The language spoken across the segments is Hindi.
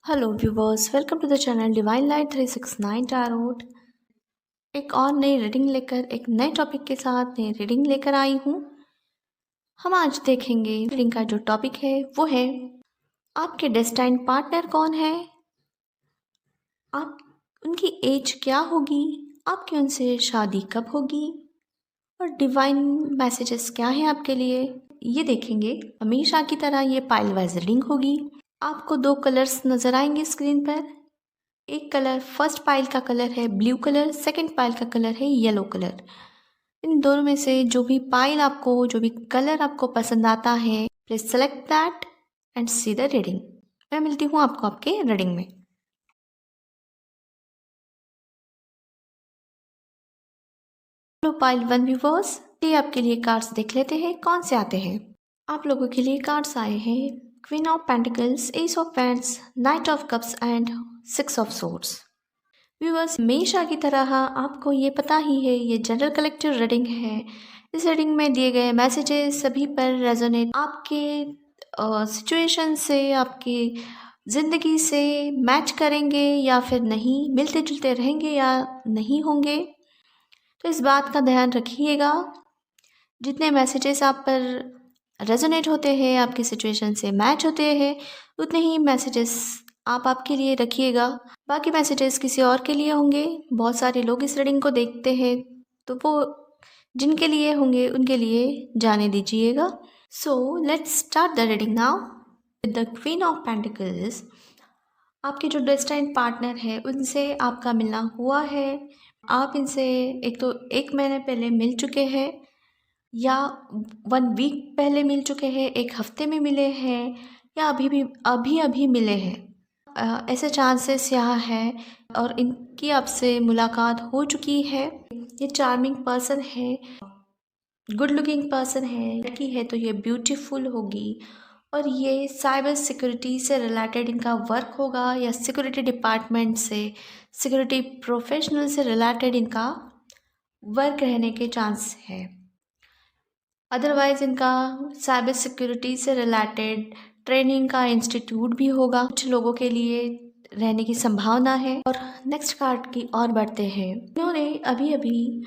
Hello viewers, welcome to the channel divine light 369 tarot. एक और नई रीडिंग लेकर, एक नए टॉपिक के साथ नई रीडिंग लेकर आई हूँ। हम आज देखेंगे रीडिंग का जो टॉपिक है वो है आपके डेस्टाइन पार्टनर कौन है, आप उनकी एज क्या होगी, आपकी उनसे शादी कब होगी और डिवाइन मैसेजेस क्या हैं आपके लिए, ये देखेंगे। हमेशा की तरह ये पाइल वाइज रीडिंग होगी। आपको दो कलर्स नज़र आएंगे स्क्रीन पर। एक कलर, फर्स्ट पाइल का कलर है ब्लू कलर, सेकंड पाइल का कलर है येलो कलर। इन दोनों में से जो भी पाइल आपको, जो भी कलर आपको पसंद आता है, please select that and see the reading. मैं मिलती हूँ आपको आपके रीडिंग में। हेलो पाइल वन व्यूवर्स, ये आपके लिए कार्ड्स देख लेते हैं कौन से आते हैं। आप लोगों के लिए कार्ड्स आए हैं queen of pentacles, S of paints, night of cups and six of swords. Viewers, हमेशा की तरह आपको ये पता ही है ये जनरल कलेक्टिव रीडिंग है। इस रीडिंग में दिए गए मैसेजेस सभी पर रेजोनेट आपके सिचुएशन से, आपकी ज़िंदगी से मैच करेंगे या फिर नहीं, मिलते जुलते रहेंगे या नहीं होंगे। तो इस बात का ध्यान रखिएगा। जितने मैसेजेस आप पर रेजोनेट होते हैं, आपकी सिचुएशन से मैच होते हैं, उतने ही मैसेजेस आप आपके लिए रखिएगा। बाकी मैसेजेस किसी और के लिए होंगे। बहुत सारे लोग इस रीडिंग को देखते हैं, तो वो जिनके लिए होंगे उनके लिए जाने दीजिएगा। So let's start the reading now with the queen of pentacles. आपके जो डेस्टाइन्ड पार्टनर है उनसे आपका मिलना हुआ है। आप इनसे एक महीने पहले मिल चुके हैं या 1 वीक पहले मिल चुके हैं, एक हफ्ते में मिले हैं या अभी मिले हैं। ऐसे चांसेस यहाँ है और इनकी आपसे मुलाकात हो चुकी है। ये चार्मिंग पर्सन है, गुड लुकिंग पर्सन है। लड़की है तो ये ब्यूटीफुल होगी और ये साइबर सिक्योरिटी से रिलेटेड इनका वर्क होगा या सिक्योरिटी डिपार्टमेंट से, सिक्योरिटी प्रोफेशनल से रिलेटेड इनका वर्क रहने के चांस है। अदरवाइज इनका साइबर सिक्योरिटी से रिलेटेड ट्रेनिंग का इंस्टीट्यूट भी होगा, कुछ लोगों के लिए रहने की संभावना है। और नेक्स्ट कार्ड की ओर बढ़ते हैं। इन्होंने अभी अभी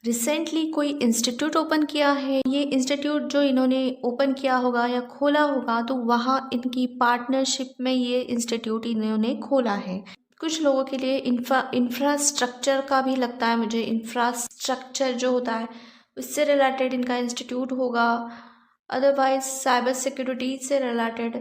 रिसेंटली कोई इंस्टीट्यूट ओपन किया है। ये इंस्टीट्यूट जो इन्होंने ओपन किया होगा या खोला होगा, तो वहाँ इनकी पार्टनरशिप में ये इंस्टीट्यूट इन्होंने खोला है। कुछ लोगों के लिए इंफ्रास्ट्रक्चर का भी लगता है मुझे, इंफ्रास्ट्रक्चर जो होता है उससे रिलेटेड इनका इंस्टीट्यूट होगा। अदरवाइज साइबर सिक्योरिटी से रिलेटेड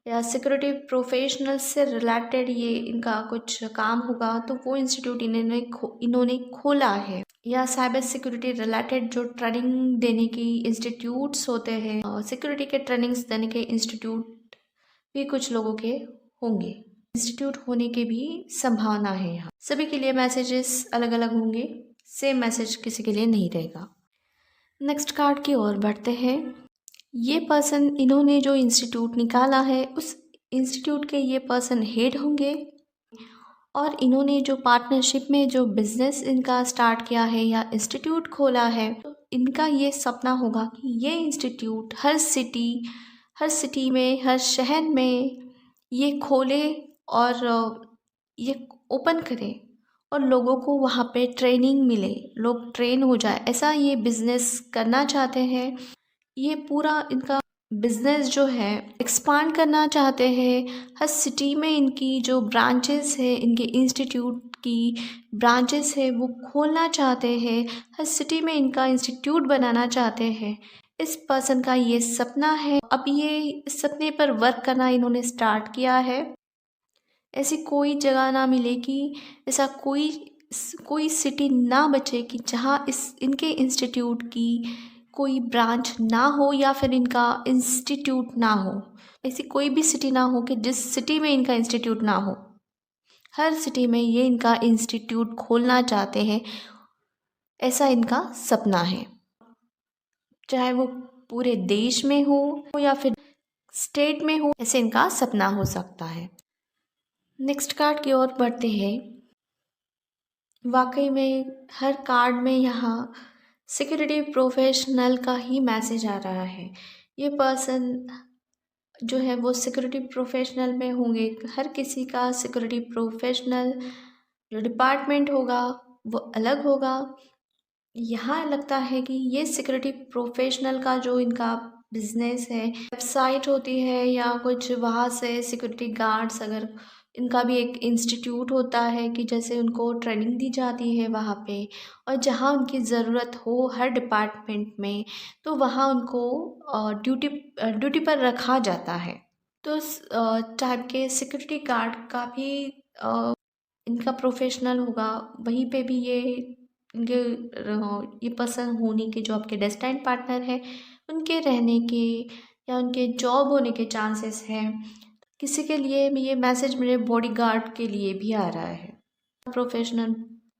या सिक्योरिटी प्रोफेशनल से रिलेटेड ये इनका कुछ काम होगा, तो वो इंस्टीट्यूट इन्होंने खोला है। या साइबर सिक्योरिटी रिलेटेड जो ट्रेनिंग देने की इंस्टीट्यूट्स होते हैं, सिक्योरिटी के ट्रेनिंग्स देने के इंस्टीट्यूट भी कुछ लोगों के होंगे, इंस्टीट्यूट होने की भी संभावना है। यहाँ सभी के लिए मैसेजेस अलग अलग होंगे, सेम मैसेज किसी के लिए नहीं रहेगा। नेक्स्ट कार्ड की ओर बढ़ते हैं। ये पर्सन, इन्होंने जो इंस्टीट्यूट निकाला है उस इंस्टीट्यूट के ये पर्सन हेड होंगे और इन्होंने जो पार्टनरशिप में जो बिजनेस इनका स्टार्ट किया है या इंस्टीट्यूट खोला है, तो इनका ये सपना होगा कि ये इंस्टीट्यूट हर सिटी में, हर शहर में ये खोले और ये ओपन करे और लोगों को वहाँ पे ट्रेनिंग मिले, लोग ट्रेन हो जाए, ऐसा ये बिजनेस करना चाहते हैं। ये पूरा इनका बिजनेस जो है एक्सपांड करना चाहते हैं। हर सिटी में इनकी जो ब्रांचेस है, इनके इंस्टीट्यूट की ब्रांचेस है, वो खोलना चाहते हैं। हर सिटी में इनका इंस्टीट्यूट बनाना चाहते हैं। इस पर्सन का ये सपना है। अब ये इस सपने पर वर्क करना इन्होंने स्टार्ट किया है। ऐसी कोई जगह ना मिले कि ऐसा कोई सिटी ना बचे कि जहाँ इनके इंस्टीट्यूट की कोई ब्रांच ना हो या फिर इनका इंस्टीट्यूट ना हो। ऐसी कोई भी सिटी ना हो कि जिस सिटी में इनका इंस्टीट्यूट ना हो। हर सिटी में ये इनका इंस्टीट्यूट खोलना चाहते हैं, ऐसा इनका सपना है। चाहे वो पूरे देश में हो या फिर स्टेट में हो, ऐसे इनका सपना हो सकता है। नेक्स्ट कार्ड की ओर बढ़ते हैं। वाकई में हर कार्ड में यहाँ सिक्योरिटी प्रोफेशनल का ही मैसेज आ रहा है। ये पर्सन जो है वो सिक्योरिटी प्रोफेशनल में होंगे। हर किसी का सिक्योरिटी प्रोफेशनल जो डिपार्टमेंट होगा वो अलग होगा। यहाँ लगता है कि ये सिक्योरिटी प्रोफेशनल का जो इनका बिजनेस है, वेबसाइट होती है या कुछ वहाँ से सिक्योरिटी गार्ड्स, अगर इनका भी एक इंस्टीट्यूट होता है कि जैसे उनको ट्रेनिंग दी जाती है वहाँ पे, और जहाँ उनकी ज़रूरत हो हर डिपार्टमेंट में तो वहाँ उनको ड्यूटी पर रखा जाता है। तो इस टाइप के सिक्योरिटी गार्ड का भी इनका प्रोफेशनल होगा। वहीं पे भी ये इनके ये पसंद होने के जो आपके डेस्टिनेड पार्टनर है उनके रहने के या उनके जॉब होने के चांसेस हैं। किसी के लिए ये मैसेज मेरे बॉडीगार्ड के लिए भी आ रहा है। प्रोफेशनल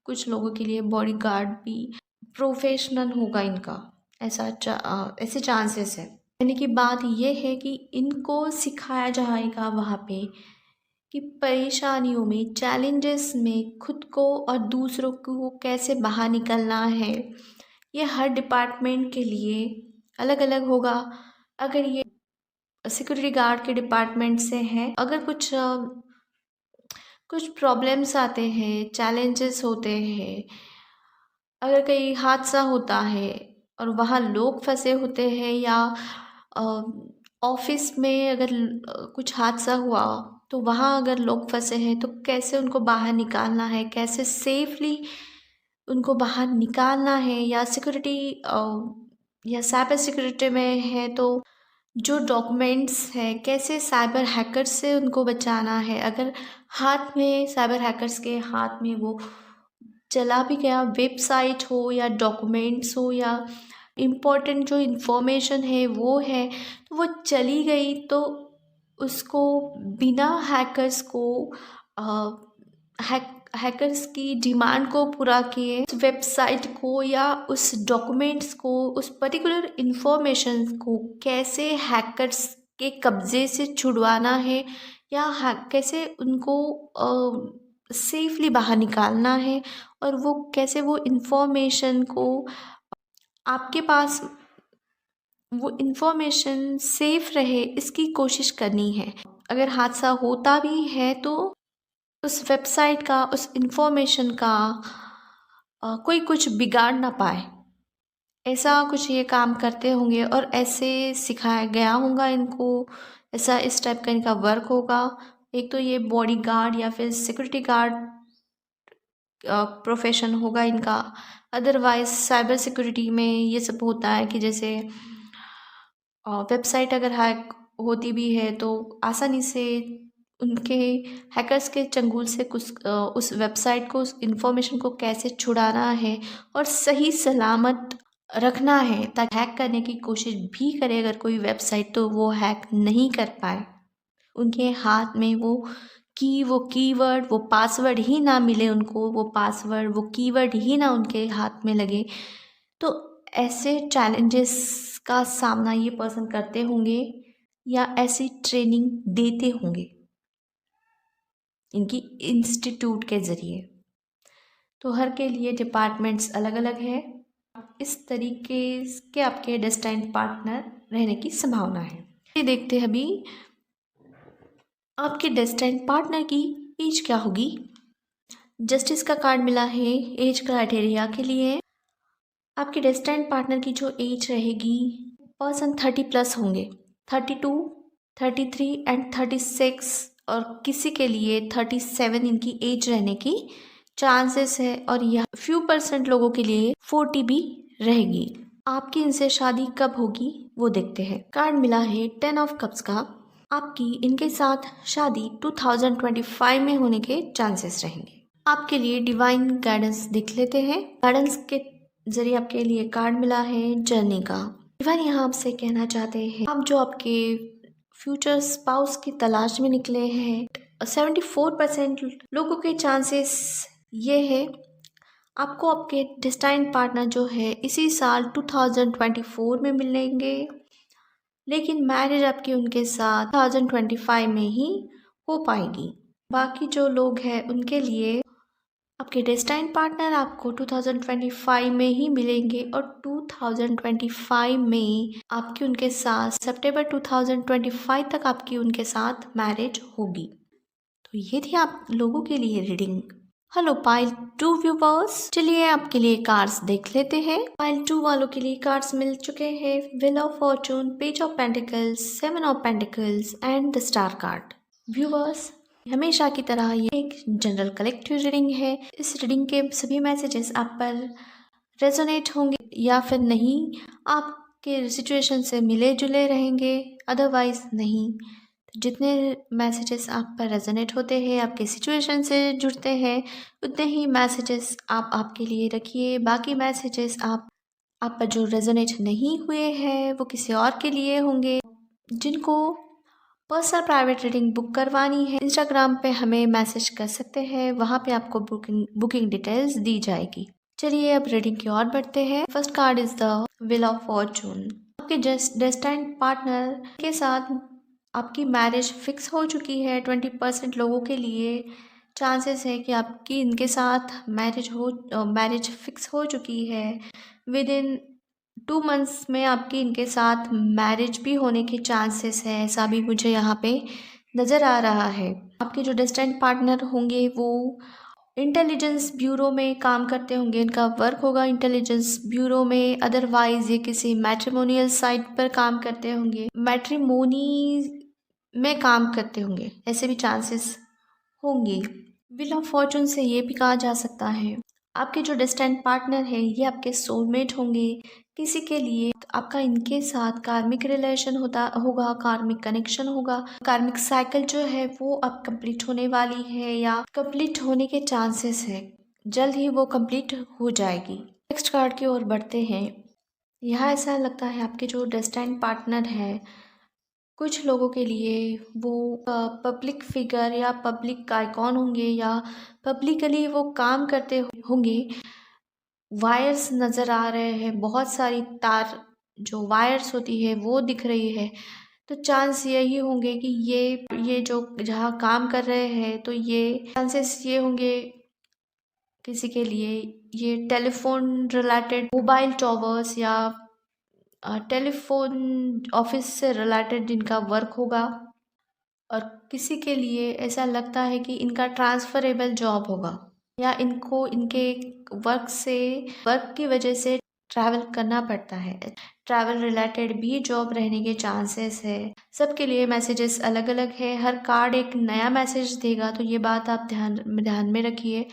कुछ लोगों के लिए बॉडीगार्ड भी प्रोफेशनल होगा इनका, ऐसे चांसेस है। कहने की बात यह है कि इनको सिखाया जाएगा वहाँ पे कि परेशानियों में, चैलेंजेस में खुद को और दूसरों को कैसे बाहर निकलना है। ये हर डिपार्टमेंट के लिए अलग अलग होगा। अगर ये सिक्योरिटी गार्ड के डिपार्टमेंट से हैं, अगर कुछ प्रॉब्लम्स आते हैं, चैलेंजेस होते हैं, अगर कहीं हादसा होता है और वहाँ लोग फंसे होते हैं या ऑफिस में अगर कुछ हादसा हुआ तो वहाँ अगर लोग फंसे हैं तो कैसे उनको बाहर निकालना है, कैसे सेफली उनको बाहर निकालना है। या सिक्योरिटी या साइबर सिक्योरिटी में है तो जो डॉक्यूमेंट्स हैं कैसे साइबर हैकर्स से उनको बचाना है। अगर हाथ में साइबर हैकर्स के हाथ में वो चला भी गया, वेबसाइट हो या डॉक्यूमेंट्स हो या इम्पोर्टेंट जो इन्फॉर्मेशन है वो है, तो वो चली गई तो उसको बिना हैकर्स को हैकर्स की डिमांड को पूरा किए उस वेबसाइट को या उस डॉक्यूमेंट्स को, उस पर्टिकुलर इन्फॉर्मेशन को कैसे हैकर्स के कब्ज़े से छुड़वाना है या कैसे उनको सेफली बाहर निकालना है और वो कैसे वो इन्फॉर्मेशन को आपके पास वो इन्फॉर्मेशन सेफ रहे इसकी कोशिश करनी है। अगर हादसा होता भी है तो उस वेबसाइट का, उस इन्फॉर्मेशन का कोई कुछ बिगाड़ ना पाए, ऐसा कुछ ये काम करते होंगे और ऐसे सिखाया गया होगा इनको। ऐसा इस टाइप का इनका वर्क होगा। एक तो ये बॉडी गार्ड या फिर सिक्योरिटी गार्ड प्रोफेशन होगा इनका। अदरवाइज साइबर सिक्योरिटी में ये सब होता है कि जैसे वेबसाइट अगर हैक होती भी है तो आसानी से उनके हैकर्स के चंगुल से कुछ उस वेबसाइट को, उस इन्फॉर्मेशन को कैसे छुड़ाना है और सही सलामत रखना है ताकि हैक करने की कोशिश भी करे अगर कोई वेबसाइट तो वो हैक नहीं कर पाए। उनके हाथ में वो कीवर्ड, वो पासवर्ड ही ना मिले उनको, वो पासवर्ड, वो कीवर्ड ही ना उनके हाथ में लगे। तो ऐसे चैलेंजेस का सामना ये पर्सन करते होंगे या ऐसी ट्रेनिंग देते होंगे इनकी इंस्टीट्यूट के ज़रिए। तो हर के लिए डिपार्टमेंट्स अलग अलग है। इस तरीके के आपके डेस्टिनेड पार्टनर रहने की संभावना है। ये देखते हैं अभी आपके डेस्टिनेड पार्टनर की एज क्या होगी। जस्टिस का कार्ड मिला है एज क्राइटेरिया के लिए। आपके डेस्टिनेड पार्टनर की जो एज रहेगी, पर्सन 30+ होंगे, 32, 33 एंड 36 और किसी के लिए 37 इनकी एज रहने की चांसेस है और यह फ्यू % लोगों के लिए 40 भी रहेगी। आपकी इनसे शादी कब होगी वो देखते हैं। कार्ड मिला है 10 ऑफ कप्स का। आपकी इनके साथ शादी 2025 में होने के चांसेस रहेंगे। आपके लिए डिवाइन गाइडेंस देख लेते हैं। गाइडेंस के जरिए आपके लिए कार्ड मिला है जर्नी का। डिवाइन यहाँ आपसे कहना चाहते हैं, आप जो आपके फ्यूचर स्पाउस की तलाश में निकले हैं, 74% लोगों के चांसेस ये है आपको आपके डेस्टिनेड पार्टनर जो है इसी साल 2024 में मिलेंगे, लेकिन मैरिज आपकी उनके साथ 2025 में ही हो पाएगी। बाकी जो लोग हैं उनके लिए आपके डेस्टाइन पार्टनर आपको 2025 में ही मिलेंगे और 2025 में आपकी उनके साथ सितंबर 2025 तक आपकी उनके साथ मैरिज होगी। तो ये थी आप लोगों के लिए रीडिंग। हेलो पाइल 2 व्यूवर्स, चलिए आपके लिए कार्ड्स देख लेते हैं। पाइल 2 वालों के लिए कार्ड्स मिल चुके हैं wheel of Fortune, page of pentacles, 7 of pentacles and the star card. Viewers, हमेशा की तरह ये एक जनरल कलेक्टिव रीडिंग है। इस रीडिंग के सभी मैसेजेस आप पर रेजोनेट होंगे या फिर नहीं, आपके सिचुएशन से मिले जुले रहेंगे, अदरवाइज नहीं। जितने मैसेजेस आप पर रेजोनेट होते हैं, आपके सिचुएशन से जुड़ते हैं, उतने ही मैसेजेस आप आपके लिए रखिए। बाकी मैसेजेस आप पर जो रेजोनेट नहीं हुए हैं वो किसी और के लिए होंगे। जिनको पर्सनल प्राइवेट रीडिंग बुक करवानी है, इंस्टाग्राम पे हमें मैसेज कर सकते हैं, वहाँ पे आपको बुकिंग डिटेल्स दी जाएगी। चलिए अब रीडिंग की ओर बढ़ते हैं। First card is the wheel of Fortune. आपके डेस्टाइन्ड पार्टनर के साथ आपकी मैरिज फिक्स हो चुकी है। 20% लोगों के लिए चांसेस है कि आपकी इनके साथ मैरिज फिक्स हो चुकी है। विद इन 2 मंथ्स में आपकी इनके साथ मैरिज भी होने के चांसेस है, ऐसा भी मुझे यहाँ पे नज़र आ रहा है। आपके जो डेस्टिनेड पार्टनर होंगे वो इंटेलिजेंस ब्यूरो में काम करते होंगे, इनका वर्क होगा इंटेलिजेंस ब्यूरो में। अदरवाइज ये किसी मैट्रिमोनियल साइट पर काम करते होंगे, मैट्रिमोनी में काम करते होंगे, ऐसे भी चांसेस होंगे। व्हील ऑफ फॉर्चून से ये भी कहा जा सकता है आपके जो डेस्टिनेड पार्टनर है ये आपके सोलमेट होंगे। किसी के लिए आपका इनके साथ कार्मिक रिलेशन होगा, कार्मिक कनेक्शन होगा। कार्मिक साइकिल जो है वो अब कंप्लीट होने वाली है या कंप्लीट होने के चांसेस है, जल्द ही वो कंप्लीट हो जाएगी। नेक्स्ट कार्ड की ओर बढ़ते हैं। यहाँ ऐसा लगता है आपके जो डेस्टिनेड पार्टनर है, कुछ लोगों के लिए वो पब्लिक फिगर या पब्लिक आइकॉन होंगे या पब्लिकली वो काम करते होंगे। वायर्स नज़र आ रहे हैं, बहुत सारी तार जो वायर्स होती है वो दिख रही है। तो चांस यही होंगे कि ये जो जहाँ काम कर रहे हैं, तो ये चांसेस ये होंगे किसी के लिए ये टेलीफोन रिलेटेड, मोबाइल टॉवर्स या टेलीफोन ऑफिस से रिलेटेड जिनका वर्क होगा। और किसी के लिए ऐसा लगता है कि इनका ट्रांसफरेबल जॉब होगा या इनको इनके वर्क की वजह से ट्रैवल करना पड़ता है। ट्रैवल रिलेटेड भी जॉब रहने के चांसेस है। सबके लिए मैसेजेस अलग अलग है, हर कार्ड एक नया मैसेज देगा, तो ये बात आप ध्यान में रखिए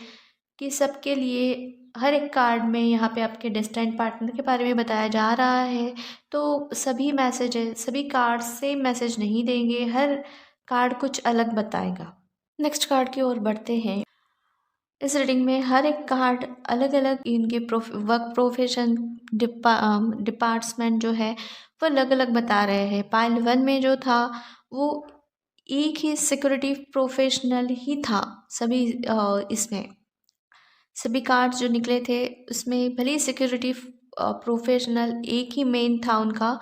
कि सबके लिए हर एक कार्ड में यहाँ पे आपके डेस्टिनेड पार्टनर के बारे में बताया जा रहा है। तो सभी कार्ड सेम मैसेज नहीं देंगे, हर कार्ड कुछ अलग बताएगा। नेक्स्ट कार्ड की ओर बढ़ते हैं। इस रीडिंग में हर एक कार्ड अलग अलग इनके वर्क प्रोफेशन डिपार्टमेंट जो है वो अलग अलग बता रहे हैं। पाइल 1 में जो था वो एक ही सिक्योरिटी प्रोफेशनल ही था। इसमें सभी कार्ड्स जो निकले थे उसमें भले ही सिक्योरिटी प्रोफेशनल एक ही मेन था उनका,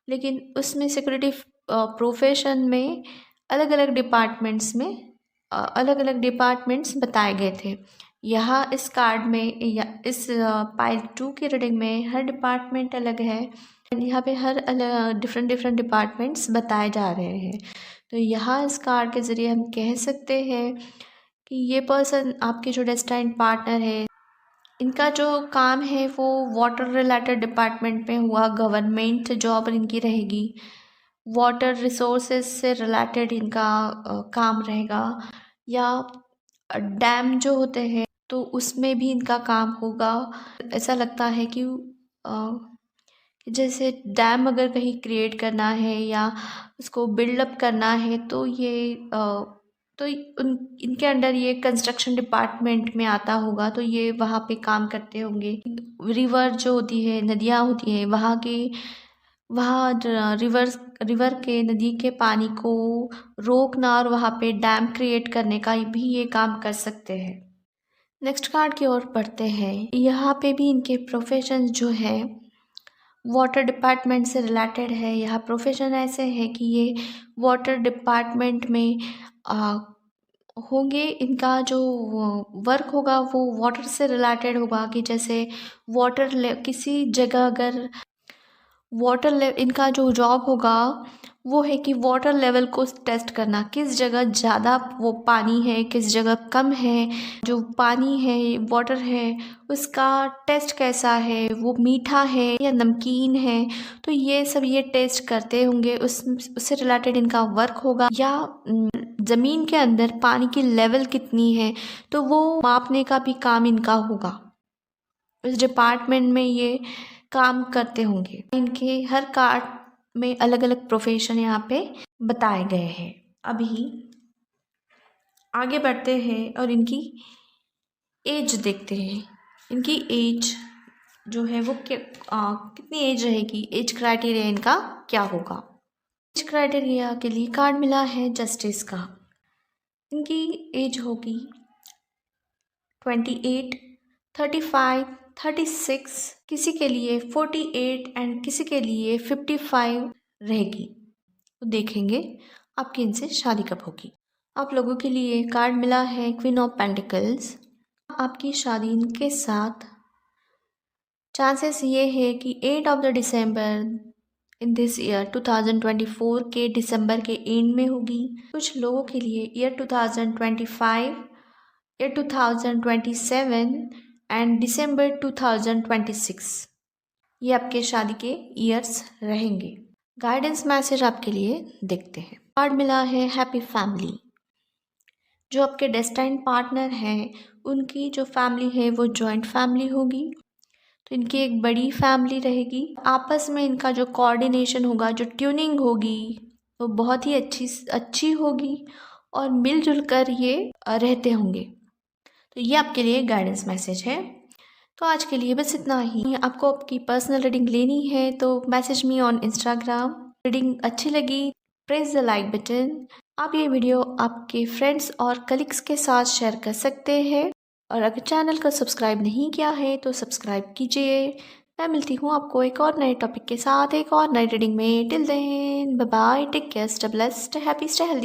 लेकिन उसमें सिक्योरिटी प्रोफेशन में अलग अलग डिपार्टमेंट्स बताए गए थे। यहाँ इस कार्ड में या इस पाइल 2 की रीडिंग में हर डिपार्टमेंट अलग है। यहाँ पे हर अलग डिफरेंट डिपार्टमेंट्स बताए जा रहे हैं। तो यहाँ इस कार्ड के ज़रिए हम कह सकते हैं कि ये पर्सन आपके जो डेस्टिनेड पार्टनर है, इनका जो काम है वो वाटर रिलेटेड डिपार्टमेंट में हुआ, गवर्नमेंट जॉब इनकी रहेगी। वाटर रिसोर्सेज से रिलेटेड इनका काम रहेगा या डैम जो होते हैं तो उसमें भी इनका काम होगा। ऐसा लगता है कि जैसे डैम अगर कहीं क्रिएट करना है या उसको बिल्डअप करना है तो इनके अंडर ये कंस्ट्रक्शन डिपार्टमेंट में आता होगा, तो ये वहाँ पे काम करते होंगे। रिवर जो होती है, नदियाँ होती हैं, वहाँ रिवर के नदी के पानी को रोकना और वहाँ पे डैम क्रिएट करने का भी ये काम कर सकते हैं। नेक्स्ट कार्ड की ओर बढ़ते हैं। यहाँ पे भी इनके प्रोफेशन जो है वाटर डिपार्टमेंट से रिलेटेड है। यहाँ प्रोफेशन ऐसे है कि ये वाटर डिपार्टमेंट में होंगे, इनका जो वर्क होगा वो वाटर से रिलेटेड होगा कि जैसे किसी जगह अगर इनका जो जॉब होगा वो है कि वाटर लेवल को टेस्ट करना, किस जगह ज़्यादा वो पानी है, किस जगह कम है, जो पानी है वाटर है उसका टेस्ट कैसा है, वो मीठा है या नमकीन है। तो ये सब ये टेस्ट करते होंगे, उससे रिलेटेड इनका वर्क होगा। या ज़मीन के अंदर पानी की लेवल कितनी है तो वो मापने का भी काम इनका होगा। इस डिपार्टमेंट में ये काम करते होंगे। इनके हर कार्ड में अलग अलग प्रोफेशन यहाँ पे बताए गए हैं। अभी आगे बढ़ते हैं और इनकी एज देखते हैं। इनकी एज जो है वो कितनी एज रहेगी, एज क्राइटेरिया इनका क्या होगा। एज क्राइटेरिया के लिए कार्ड मिला है जस्टिस का। इनकी एज होगी 28, 35, 36, किसी के लिए 48 एंड किसी के लिए 55 रहेगी। तो देखेंगे आपकी इनसे शादी कब होगी। आप लोगों के लिए कार्ड मिला है क्वीन ऑफ पेंटिकल्स। आपकी शादी इनके साथ चांसेस ये है कि 8 of the December in this year 2024 के दिसंबर के एंड में होगी। कुछ लोगों के लिए ईयर 2025, ईयर 2027 एंड दिसंबर 2026 ये आपके शादी के ईयर्स रहेंगे। गाइडेंस मैसेज आपके लिए देखते हैं। कार्ड मिला है हैप्पी फैमिली। जो आपके डेस्टाइन पार्टनर हैं उनकी जो फैमिली है वो जॉइंट फैमिली होगी। तो इनकी एक बड़ी फैमिली रहेगी। आपस में इनका जो कोऑर्डिनेशन होगा, जो ट्यूनिंग होगी वो बहुत ही अच्छी होगी और मिलजुल कर ये रहते होंगे। तो ये आपके लिए गाइडेंस मैसेज है। तो आज के लिए बस इतना ही। आपको आपकी पर्सनल रीडिंग लेनी है तो message me on Instagram. Reading अच्छी लगी प्रेस द लाइक बटन। आप ये वीडियो आपके फ्रेंड्स और कलीग्स के साथ शेयर कर सकते हैं और अगर चैनल को सब्सक्राइब नहीं किया है तो सब्सक्राइब कीजिए। मैं मिलती हूँ आपको एक और नए टॉपिक के साथ एक और नई रीडिंग में। Till then bye bye, take care, stay blessed, happy, stay healthy.